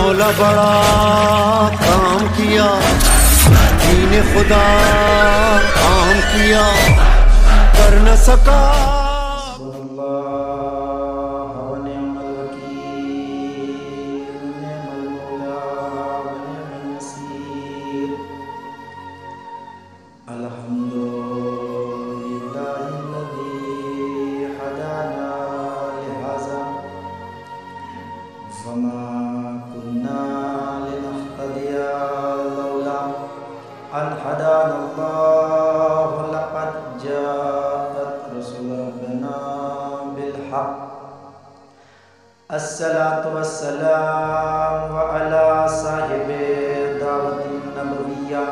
مولا بڑا کام کیا، دین خدا کام کیا، کر نہ سکا۔ الصلاة والسلام على صاحب دعوة النبوية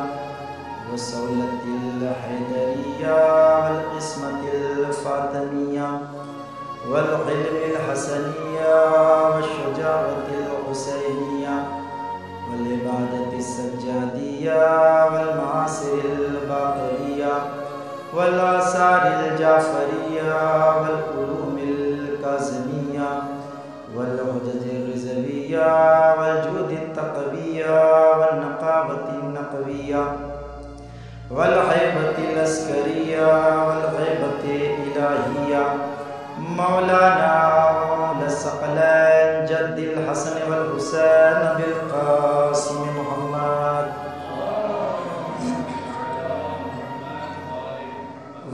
وسولة الحيدرية والقسمة الفاطمية والعلم الحسنية والشجاعة الحسينية والعبادة السجادية والمعاصر الباقرية والآثار الجعفرية والعلوم الكاظمية والحجج الرضوية والجود التقوية والنقابة النقوية والهيبة العسكرية والهيبة الإلهية مولانا الثقلين جد الحسن والحسين بالقاسم محمد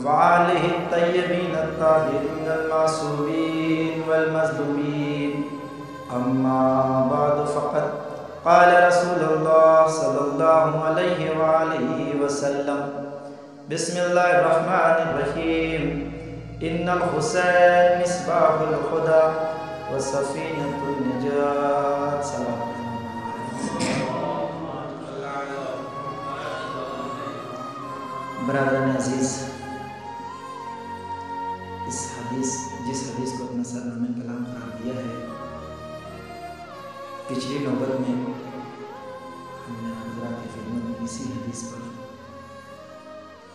وآله الطيبين الطاهرين المعصومين والمظلومين. أما بعد فقد قال رسول الله صلى الله عليه وآله وسلم بسم الله الرحمن الرحيم إن الحسين مصباح الهدى وسفينة النجاة. سلام برادران عزیز، جس حدیث کو اپنا سرنامہ کلام قرار دیا ہے، پچھلی نوبت میں ہم نے حضرات کی خدمت میں اسی حدیث پر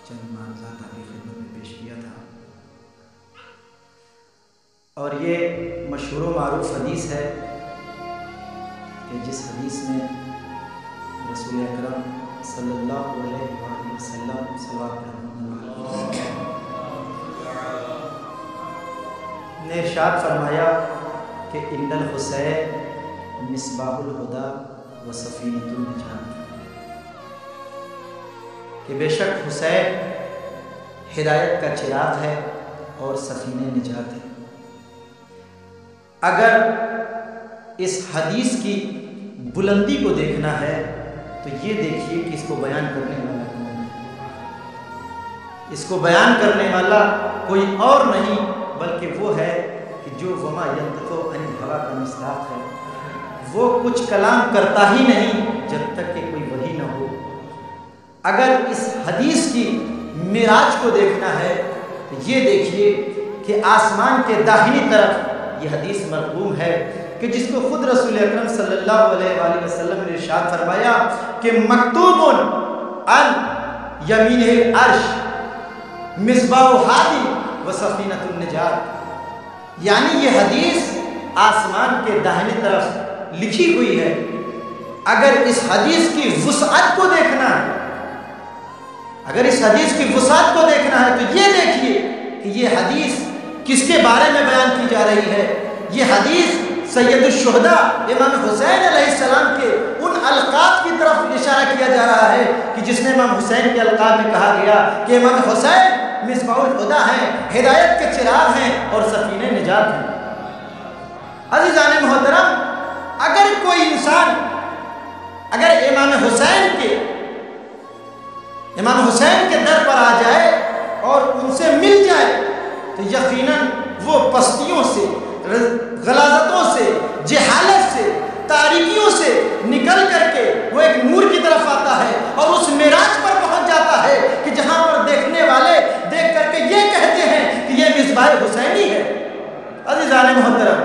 چند معاملات آپ کی خدمت میں پیش کیا تھا، اور یہ مشہور و معروف حدیث ہے کہ جس حدیث میں رسول اکرم صلی اللہ علیہ وآلہ وسلم صلوات نے ارشاد فرمایا کہ ان الحسین مصباح الہدی و سفینۃ النجات، کہ بے شک حسین ہدایت کا چراغ ہے اور سفینہ نجات ہے۔ اگر اس حدیث کی بلندی کو دیکھنا ہے تو یہ دیکھیے کہ اس کو بیان کرنے والا کون ہے۔ اس کو بیان کرنے والا کوئی اور نہیں بلکہ وہ ہے کہ جو وما ینطق عن الہویٰ کا مصداق ہے، وہ کچھ کلام کرتا ہی نہیں جب تک کہ کوئی وحی نہ ہو۔ اگر اس حدیث کی معراج کو دیکھنا ہے تو یہ دیکھیے کہ آسمان کے داہنی طرف یہ حدیث مرقوم ہے کہ جس کو خود رسول اکرم صلی اللہ علیہ وآلہ وسلم نے ارشاد فرمایا کہ مکتوب عن یمین العرش مصباح ہادی و سفینۃ النجات، یعنی یہ حدیث آسمان کے داہنی طرف لکھی ہوئی ہے۔ اگر اس حدیث کی وسعت کو دیکھنا ہے، اگر اس حدیث کی وسعت کو دیکھنا ہے تو یہ دیکھیے کہ یہ حدیث کس کے بارے میں بیان کی جا رہی ہے۔ یہ حدیث سید الشہداء امام حسین علیہ السلام کے ان القاب کی طرف اشارہ کیا جا رہا ہے کہ جس میں امام حسین کے القاب میں کہا گیا کہ امام حسین مصباح الہدی ہیں، ہدایت کے چراغ ہیں اور سفینہ نجات ہیں۔ عزیزان محترم، اگر کوئی انسان اگر امام حسین کے در پر آ جائے اور ان سے مل جائے تو یقیناً وہ پستیوں سے، غلاظتوں سے، جہالت سے، تاریکیوں سے نکل کر کے وہ ایک نور کی طرف آتا ہے اور اس معراج پر پہنچ جاتا ہے کہ جہاں پر دیکھنے والے دیکھ کر کے یہ کہتے ہیں کہ یہ مصباح حسینی ہے۔ عزیزان محترم،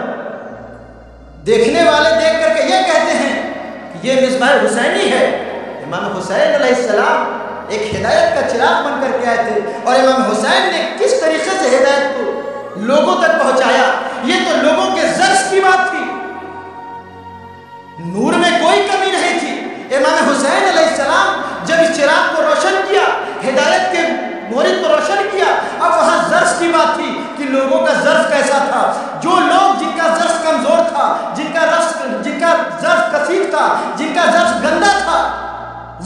دیکھنے والے دیکھ کر کے یہ کہتے ہیں کہ یہ مصباح حسینی ہے۔ امام حسین علیہ السلام ایک ہدایت کا چراغ بن کر کے آئے تھے، اور امام حسین نے کس طریقے سے ہدایت کو لوگوں تک پہنچایا، یہ تو لوگوں کے ذرس کی بات تھی۔ نور میں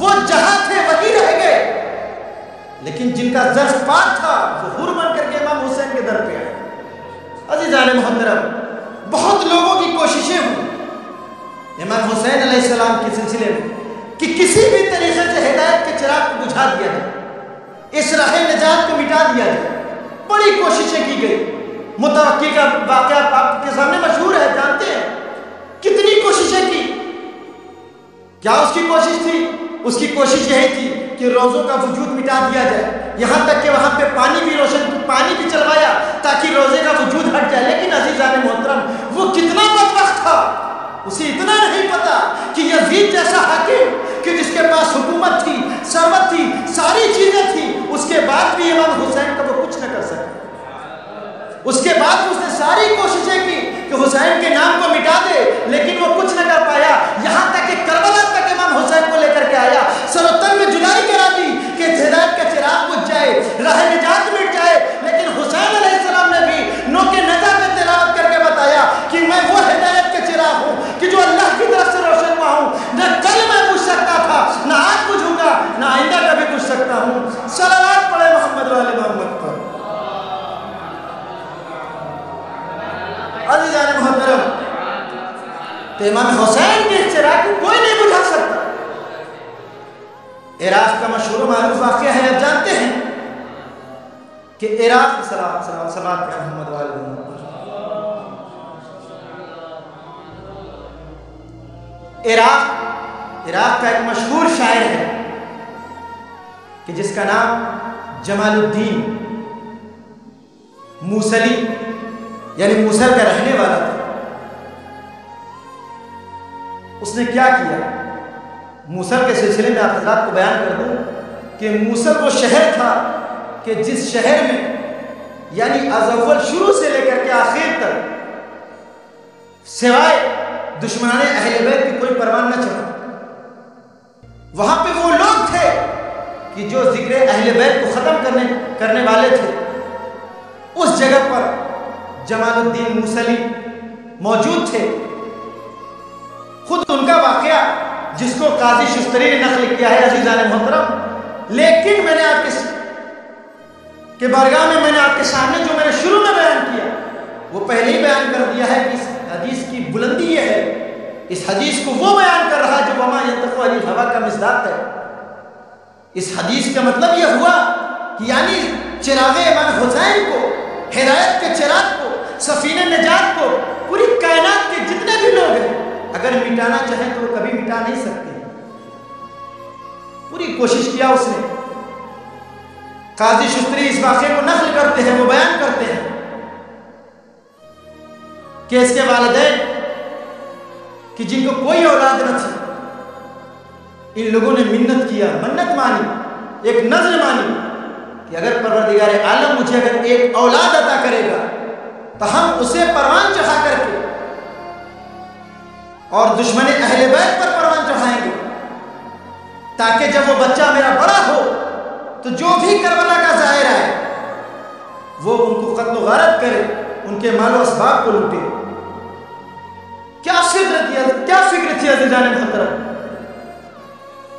وہ جہاں تھے وہی رہ گئے، لیکن جن کا ظرف پاک تھا وہ حور بن کر کے امام حسین کے در پہ آئے۔ عزیزان محترم، بہت لوگوں کی کوششیں ہوئی امام حسین علیہ السلام کے سلسلے میں کہ کسی بھی طریقے سے ہدایت کے چراغ کو بجھا دیا جائے، اس راہ نجات کو مٹا دیا جائے، بڑی کوششیں کی گئی۔ متوقع کا واقعہ آپ کے سامنے مشہور ہے، جانتے ہیں کتنی کوششیں کی۔ کیا اس کی کوشش تھی؟ اس کی کوشش یہی تھی کہ روزوں کا وجود مٹا دیا جائے، یہاں تک کہ وہاں پہ پانی بھی چلوایا تاکہ روزے کا وجود ہٹ جائے۔ لیکن عزیزان محترم، وہ کتنا بدبخت تھا، اسے اتنا نہیں پتا کہ یزید جیسا حاکم کہ جس کے پاس حکومت تھی، ثروت تھی، ساری چیزیں تھیں، اس کے بعد بھی امام حسین کا وہ کچھ نہ کر سکا۔ اس کے بعد اس نے ساری کوششیں کی کہ حسین کے نام کو مٹا دے، لیکن وہ کچھ نہ کر پایا، یہاں تک کہ کربلا تک امام حسین کو لے کر کے آیا، سر و تن میں جدائی کرا دی کہ ہدایت کا چراغ بجھ جائے، راہ نجات مٹ جائے۔ لیکن حسین علیہ السلام نے بھی نوکے نجات میں تلاوت کر کے بتایا کہ میں وہ ہدایت کا چراغ ہوں کہ جو اللہ کی طرف سے روشن ہوا ہوں، نہ کل میں بجھ سکتا تھا، نہ آج بجھوں گا، نہ آئندہ کبھی بجھ سکتا ہوں۔ صلوات پڑھے محمد والے محمد پر۔ عزیزان محترم، تو امام حسین کے چراغ کو کوئی نہیں بجھا سکتا۔ عراق کا مشہور و معروف واقعہ ہے، آپ جانتے ہیں کہ عراق سلام محمد والے محمد، عراق کا ایک مشہور شاعر ہے کہ جس کا نام جمال الدین موصلی یعنی موصل کا رہنے والا تھا۔ اس نے کیا کیا؟ موصل کے سلسلے میں آپ حضرات کو بیان کر دوں کہ موصل وہ شہر تھا کہ جس شہر میں یعنی از اول شروع سے لے کر کے آخر تک سوائے دشمنان اہل بیت کی کوئی پروان نہ چلا۔ وہاں پہ وہ لوگ تھے کہ جو ذکر اہل بیت کو ختم کرنے والے تھے۔ اس جگہ پر جمال الدین موصلی موجود تھے۔ خود ان کا واقعہ جس کو قاضی شستری نے نقل کیا ہے عزیزان محترم، لیکن میں نے آپ کے بارگاہ میں نے آپ کے سامنے جو میں نے شروع میں بیان کیا وہ پہلے ہی بیان کر دیا ہے کہ اس حدیث کی بلندی یہ ہے، اس حدیث کو وہ بیان کر رہا ہے جو وما ینطق عن الہوی کا مصداق ہے۔ اس حدیث کا مطلب یہ ہوا کہ یعنی چراغ امام حسین کو، ہدایت کے چراغ کو، سفینہ نجات کو پوری کائنات کے جتنے بھی لوگ ہیں اگر مٹانا چاہیں تو وہ کبھی مٹا نہیں سکتے۔ پوری کوشش کیا اس نے۔ قاضی شستری اس واقعے کو نقل کرتے ہیں، وہ بیان کرتے ہیں کہ اس کے والدین کہ جن کو کوئی اولاد نہ تھی، ان لوگوں نے منت مانی، ایک نظر مانی کہ اگر پروردگار عالم مجھے اگر ایک اولاد عطا کرے گا تو ہم اسے پروان چڑھا کر کے اور دشمن اہل بیت پر پروان چڑھائیں گے، تاکہ جب وہ بچہ میرا بڑا ہو تو جو بھی کربلا کا ظاہر ہے وہ ان کو قتل و غارت کرے، ان کے مال و اسباب کو لوٹے۔ کیا فکر تھی عزیزان محترم۔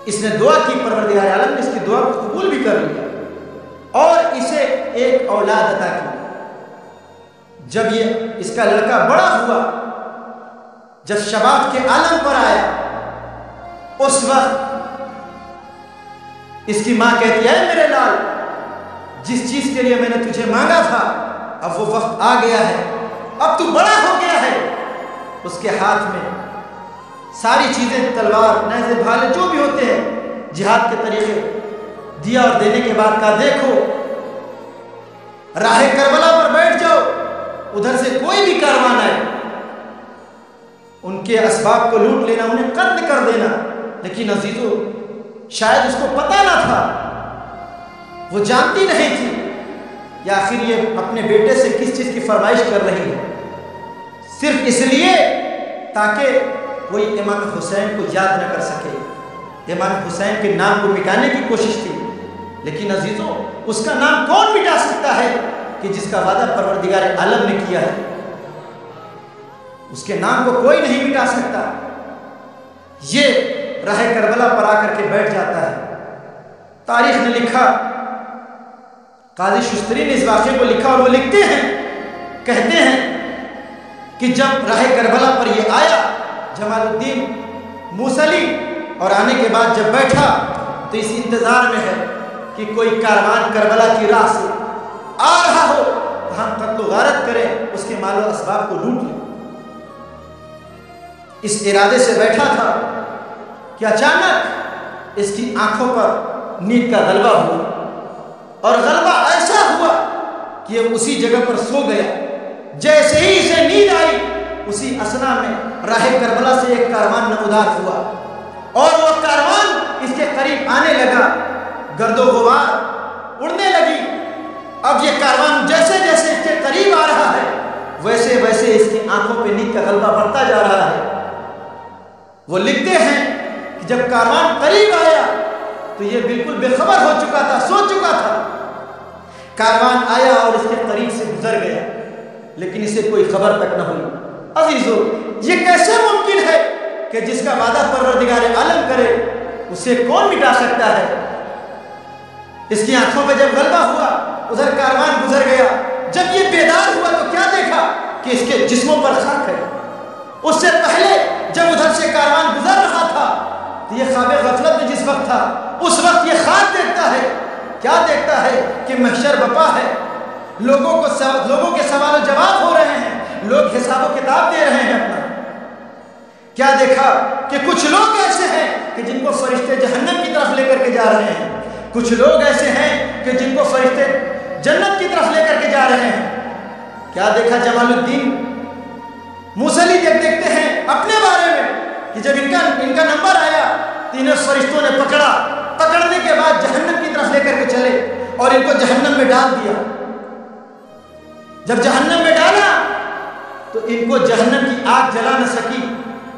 اس نے دعا کی، پروردگار عالم نے اس کی دعا کو قبول بھی کر لیا اور اسے ایک اولاد عطا کی۔ جب یہ اس کا لڑکا بڑا ہوا، جب شباب کے عالم پر آیا، اس وقت اس کی ماں کہتی ہے میرے لال، جس چیز کے لیے میں نے تجھے مانگا تھا اب وہ وقت آ گیا ہے، اب تو بڑا ہو گیا ہے۔ اس کے ہاتھ میں ساری چیزیں، تلوار، نیزے، بھالے جو بھی ہوتے ہیں جہاد کے طریقے دیا، اور دینے کے بعد کہا دیکھو راہ کربلا پر بیٹھ جاؤ، ادھر سے کوئی بھی کاروان آئے ان کے اسباب کو لوٹ لینا، انہیں قتل کر دینا۔ لیکن عزیزو شاید اس کو پتہ نہ تھا، وہ جانتی نہیں تھی یا آخر یہ اپنے بیٹے سے کس چیز کی فرمائش کر رہی ہے، صرف اس لیے تاکہ کوئی امام حسین کو یاد نہ کر سکے، امام حسین کے نام کو مٹانے کی کوشش تھی۔ لیکن عزیزو اس کا نام کون مٹا سکتا ہے کہ جس کا وعدہ پروردگار عالم نے کیا ہے؟ اس کے نام کو کوئی نہیں مٹا سکتا۔ یہ راہ کربلا پر آ کر کے بیٹھ جاتا ہے۔ تاریخ نے لکھا، قاضی شستری نے اس واقعے کو لکھا، اور وہ لکھتے ہیں، کہتے ہیں کہ جب راہ کربلا پر یہ آیا جمال الدین موصلی، اور آنے کے بعد جب بیٹھا تو اس انتظار میں ہے کہ کوئی کاروان کربلا کی راہ سے آ رہا ہو تو ہم قتل و غارت کریں، اس کے مال و اسباب کو لوٹ لیں۔ اس ارادے سے بیٹھا تھا کہ اچانک اس کی آنکھوں پر نیند کا غلبہ ہوا، اور غلبہ ایسا ہوا کہ یہ اسی جگہ پر سو گیا۔ جیسے ہی اسے نیند آئی، اسی اثنا میں راہ کربلا سے ایک کاروان نمودار ہوا، اور وہ کاروان اس کے قریب آنے لگا، گرد و غبار اڑنے لگی۔ اب یہ کاروان جیسے جیسے اس کے قریب آ رہا ہے، ویسے ویسے اس کی آنکھوں پہ نیند کا غلبہ بڑھتا جا رہا ہے۔ وہ لکھتے ہیں کہ جب کاروان قریب آیا تو یہ بالکل بے خبر ہو چکا تھا، سو چکا تھا۔ کاروان آیا اور اس کے قریب سے گزر گیا، لیکن اسے کوئی خبر تک نہ ہوئی۔ عزیزو، یہ کیسے ممکن ہے کہ جس کا وعدہ پروردگار عالم کرے اسے کون مٹا سکتا ہے؟ اس کی آنکھوں پہ جب غلبہ ہوا، ادھر کاروان گزر گیا۔ جب یہ بیدار ہوا تو کیا دیکھا کہ اس کے جسموں پر خاک ہے۔ اس سے پہلے جب ادھر سے کاروان گزر رہا تھا تو یہ خواب غفلت میں جس وقت تھا، اس وقت یہ خاک دیکھتا ہے۔ کیا دیکھتا ہے کہ محشر بپا ہے، لوگوں کے سوال و جواب ہو رہے ہیں، لوگ حساب و کتاب دے رہے ہیں اپنا۔ کیا دیکھا کہ کچھ لوگ ایسے ہیں کہ جن کو فرشتے جہنم کی طرف لے کر کے جا رہے ہیں، کچھ لوگ ایسے ہیں کہ جن کو فرشتے جنت کی طرف لے کر کے جا رہے ہیں۔ کیا دیکھا جمال الدین موصلی؟ دیکھتے ہیں اپنے بارے میں کہ جب ان کا نمبر آیا تو انہیں فرشتوں نے پکڑا، پکڑنے کے بعد جہنم کی طرف لے کر کے چلے اور ان کو جہنم میں ڈال دیا۔ جب جہنم میں ڈالا تو ان کو جہنم کی آگ جلا نہ سکی۔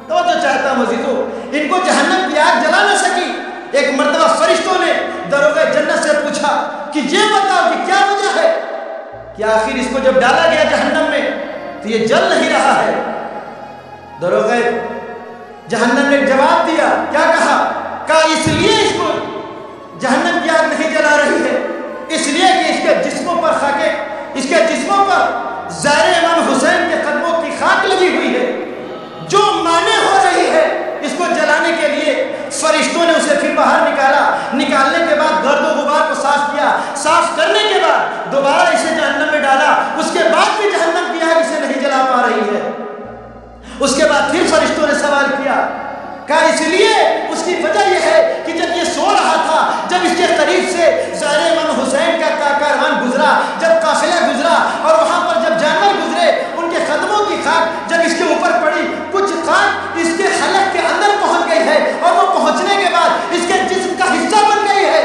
تو جو چاہتا مزیدو، ان کو جہنم کی آگ جلا نہ سکی۔ ایک مرتبہ فرشتوں نے دروغ جنت سے پوچھا کہ یہ بتاؤ کہ کیا وجہ ہے کہ آخر اس کو جب ڈالا گیا جہنم میں تو یہ جل نہیں رہا ہے۔ دروغ جہنم نے جواب دیا، کیا کہا اس لیے اس کو جہنم کی آگ نہیں جلا رہی ہے، اس لیے کہ اس کے جسموں پر خاکے، اس کے جسموں پر زائر امام حسین کے قدموں کی خاک لگی ہوئی ہے جو مانے ہو رہی ہے۔ اس کو جلانے کے لیے فرشتوں نے اسے پھر باہر نکالا، نکالنے کے بعد گرد و غبار کو صاف کیا، صاف کرنے کے بعد دوبارہ اسے جہنم میں ڈالا۔ اس کے بعد بھی جہنم کی آگ اسے نہیں جلا پا رہی ہے۔ اس کے بعد پھر فرشتوں نے سوال کیا، کہا اس لیے اس کی وجہ یہ ہے کہ جب یہ سو رہا تھا، جب اس کے قریب سے زائر امام حسین کا کاروان گزرا، جب قافلہ گزرا اور وہاں پر جب جانور گزرے، ان کے قدموں کی خاک جب اس کے اوپر پڑی، کچھ خاک اس کے حلق کے اندر پہنچ گئی ہے، اور وہ پہنچنے کے بعد اس کے جسم کا حصہ بن گئی ہے،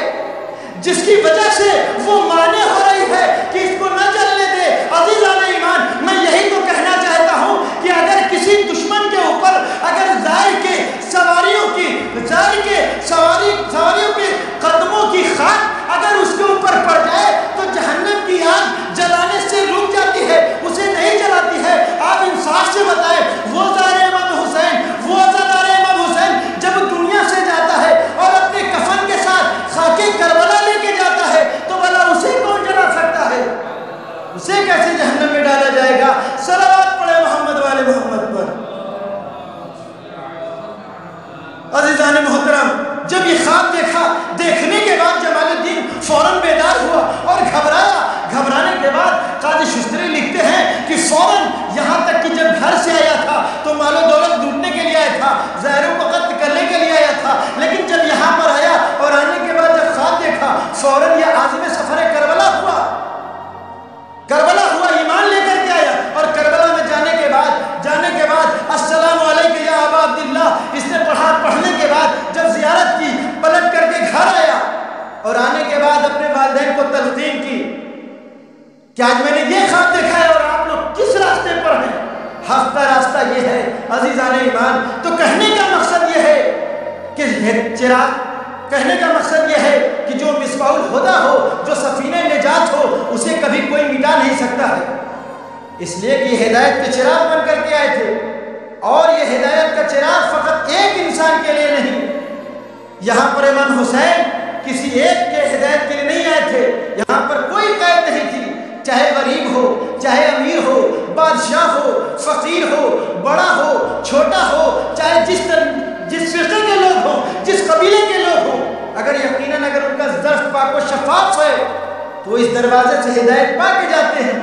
جس کی وجہ سے وہ مانے ہو رہی ہے کہ اس کو نہ جلنے دے۔ عزیزان ایمان، میں یہی تو کہنا چاہتا ہوں کہ اگر کسی دشمن کے اوپر اگر زائر کے سواریوں کے قدموں کی خاک اگر اس کے اوپر پڑ جائے تو جہنم کی آگ جلانے سے رک جاتی ہے، اسے نہیں جلاتی ہے۔ آپ انصاف سے بتائیں، وہ زائر امام حسین، وہ عزادار امام حسین جب دنیا سے جاتا ہے اور اپنے کفن کے ساتھ خاکے کربلا لے کے جاتا ہے تو بھلا اسے کون جلا سکتا ہے؟ اسے کیسے جہنم میں ڈالا جائے گا؟ صلوات پڑھے محمد والے محمد پر۔ عزیزان محترم، جب یہ خواب دیکھا، دیکھنے کے بعد جمال الدین فوراً بیدار ہوا اور گھبرایا۔ گھبرانے کے بعد قاضی شستری لکھتے ہیں کہ فوراً یہاں تک کہ جب گھر سے آیا تھا تو مال و دولت لوٹنے کے لیے آیا تھا، زائروں کو قتل کرنے کے لیے آیا تھا، لیکن جب یہاں پر آیا اور آنے کے بعد جب خواب دیکھا، فوراً یہ عازم سفر کربلا ہوا، ایمان لے کر کے آیا۔ اور کربلا میں جانے کے بعد السلام علیکم یا ابا عبداللہ اس نے پڑھنے کے بعد جب زیارت کی، پلٹ کر کے گھر آیا اور آنے کے بعد اپنے والدین کو تلقین کی کہ آج میں نے یہ خواب دیکھا ہے اور آپ لوگ کس راستے پر ہیں؟ حق کا راستہ یہ ہے عزیزان ایمان۔ تو کہنے کا مقصد یہ ہے کہ کہنے کا مقصد یہ ہے کہ جو مصباح الہدیٰ ہو، جو سفینہ نجات ہو، اسے کبھی کوئی مٹا نہیں سکتا ہے، اس لیے کہ یہ ہدایت کے چراغ بن کر کے آئے تھے، اور یہ ہدایت کا چراغ فقط ایک انسان کے لیے نہیں یہاں پر امام حسین کسی ایک کے ہدایت کے لیے نہیں آئے تھے، یہاں پر کوئی قید نہیں تھی، چاہے غریب ہو، چاہے امیر ہو، بادشاہ ہو، فقیر ہو، بڑا ہو، چھوٹا ہو، چاہے جس فرقے کے لوگ ہوں، جس قبیلے کے لوگ ہوں، اگر یقیناً اگر ان کا ظرف پاک و شفاف ہے تو وہ اس دروازے سے ہدایت پا کے جاتے ہیں۔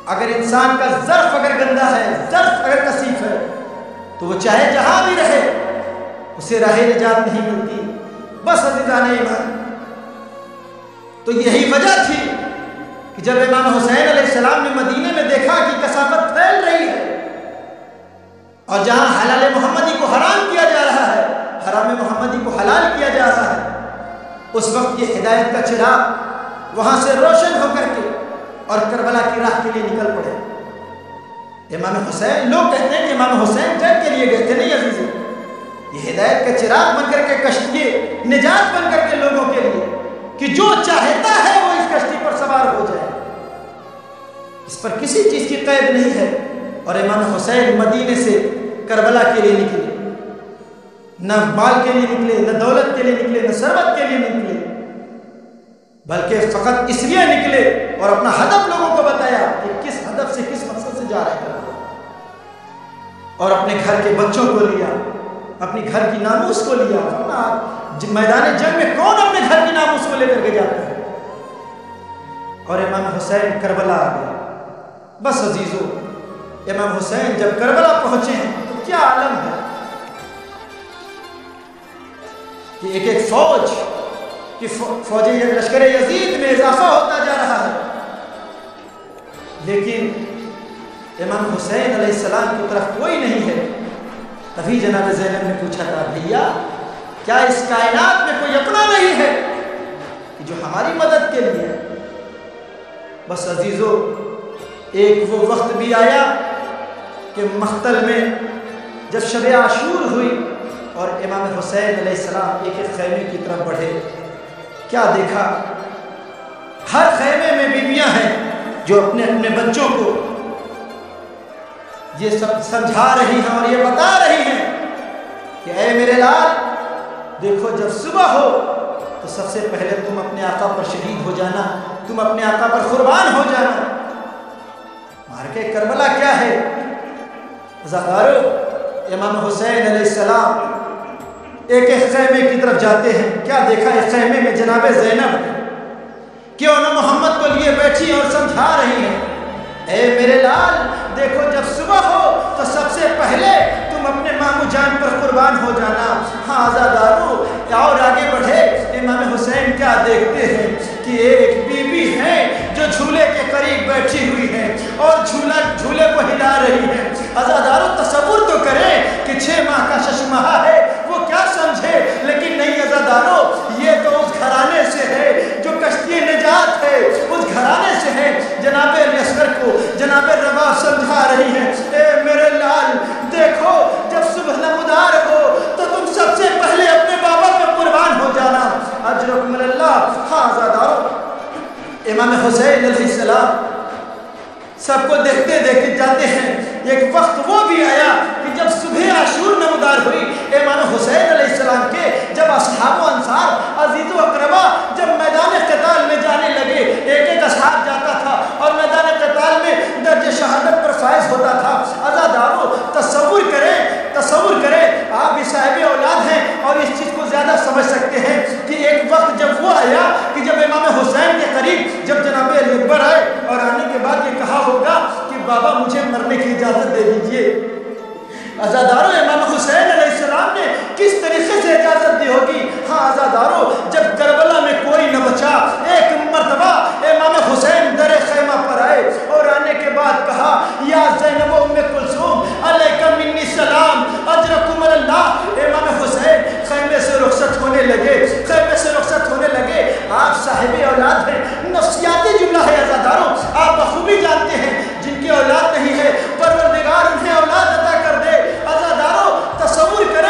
اگر انسان کا ظرف اگر گندا ہے، ظرف اگر کثیف ہے، تو وہ چاہے جہاں بھی رہے اسے راہ نجات نہیں ملتی۔ بس عزیزان ایمان، تو یہی وجہ تھی کہ جب امام حسین علیہ السلام نے مدینے میں دیکھا کہ کثافت پھیل رہی ہے اور جہاں حلال محمدی کو حرام کیا جا رہا ہے، حرام محمدی کو حلال کیا جا رہا ہے، اس وقت یہ ہدایت کا چراغ وہاں سے روشن ہو کر کے اور کربلا کی راہ کے لیے نکل پڑے۔ امام حسین، لوگ کہتے ہیں کہ امام حسین جنگ کے لیے گئے تھے، نہیں عزیزو، یہ ہدایت کا چراغ بن کر کے کشتی نجات بن کر کے لوگوں کے لیے کہ جو چاہتا ہے وہ اس کشتی پر سوار ہو جائے، اس پر کسی چیز کی قید نہیں ہے۔ اور امام حسین مدینے سے کربلا کے لیے نکلے، نہ مال کے لیے نکلے، نہ دولت کے لیے نکلے، نہ ثروت کے لیے نکلے، بلکہ فقط اس لیے نکلے اور اپنا ہدف لوگوں کو بتایا کہ کس ہدف سے، کس مقصد سے جا رہے ہیں، اور اپنے گھر کے بچوں کو لیا، اپنی گھر کی ناموس کو لیا۔ میدان جنگ میں کون اپنے گھر کی ناموس کو لے کر کے جاتا ہے؟ اور امام حسین کربلا آ گئے۔ بس عزیزو، امام حسین جب کربلا پہنچے ہیں تو کیا عالم ہے کہ ایک ایک فوج کہ فوج لشکر یزید میں اضافہ ہوتا جا رہا ہے، لیکن امام حسین علیہ السلام کی طرف کوئی نہیں ہے۔ تبھی جناب زینب نے پوچھا تھا، بھیا کیا اس کائنات میں کوئی اپنا نہیں ہے کہ جو ہماری مدد کے لیے؟ بس عزیزو، ایک وہ وقت بھی آیا کہ مقتل میں جب شب عاشور ہوئی اور امام حسین علیہ السلام ایک ایک خیمے کی طرف بڑھے، کیا دیکھا؟ ہر خیمے میں بیویاں ہیں جو اپنے اپنے بچوں کو یہ سب سمجھا رہی ہیں اور یہ بتا رہی ہیں کہ اے میرے لال، دیکھو جب صبح ہو تو سب سے پہلے تم اپنے آقا پر شہید ہو جانا، تم اپنے آقا پر قربان ہو جانا۔ مارکے کربلا کیا ہے عزادارو؟ امام حسین علیہ السلام ایک ایک خیمے کی طرف جاتے ہیں، کیا دیکھا؟ ایک خیمے میں جناب زینب کیوں نہ محمد کو لیے بیٹھی اور سمجھا رہی ہیں، اے میرے لال، دیکھو جب صبح ہو تو سب سے پہلے تم اپنے مامو جان پر قربان ہو جانا۔ ہاں عزادارو، اور آگے بڑھے، امام حسین کیا دیکھتے ہیں کہ ایک بی بی ہے جو جھولے کے قریب بیٹھی ہوئی ہے اور جھولے کو ہلا رہی ہے۔ عزادارو تصور تو کریں کہ 6 ماہ کا ششمہا ہے، وہ کیا سمجھے؟ لیکن نہیں عزادارو، یہ تو اس گھرانے سے ہے جو کشتی نجات ہے، اس گھرانے سے ہے۔ جناب اصغر کو جناب رباب سمجھا رہی ہیں، اے میرے لال، دیکھو جب صبح نمودار ہو تو تم سب سے پہلے اپنے بابا پر قربان ہو جانا، اجرکم اللہ۔ ہاں عزادارو، امام حسین علیہ السلام سب کو دیکھتے دیکھتے جاتے ہیں۔ ایک وقت وہ بھی آیا کہ جب صبح عاشور نمودار ہوئی امام حسین علیہ السلام کے، جب اصحاب و انصار، عزیز و اقربا جب میدان قتال میں جانے لگے، ایک ایک اصحاب جاتا تھا اور میدان قتال میں درجہ شہادت پر فائز ہوتا تھا۔ عزادارو، تصور کریں، آپ بھی صاحب اولاد ہیں اور اس چیز کو زیادہ سمجھ سکتے ہیں کہ ایک وقت جب وہ آیا کہ جب امام حسین کے قریب جب جناب علی اکبر آئے اور آنے کے بعد یہ کہا ہوگا کہ بابا مجھے مرنے کی اجازت دے دیجئے۔ عزادارو، امام حسین علیہ السلام نے کس طریقے سے اجازت دی ہوگی؟ ہاں عزادارو، جب کربلا میں کوئی نہ بچا، ایک مرتبہ امام حسین در خیمہ پر آئے اور آنے کے بعد کہا، یا زینب ام کلثوم علیکم منی السلام، اجرکم اللہ۔ امام حسین خیمے سے رخصت ہونے لگے، آپ صاحب اولاد ہیں، نفسیاتی جملہ ہے عزادارو، آپ بخوبی جانتے ہیں جن کی اولاد نہیں ہے پروردگار انہیں اولاد عطا کر دے۔ عزادارو، تصور کریں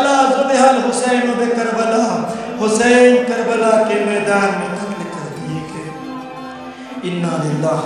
کربلا ذبح الحسین بکربلا، حسین کربلا کے میدان میں قتل کر دیے گئے۔ انا للہ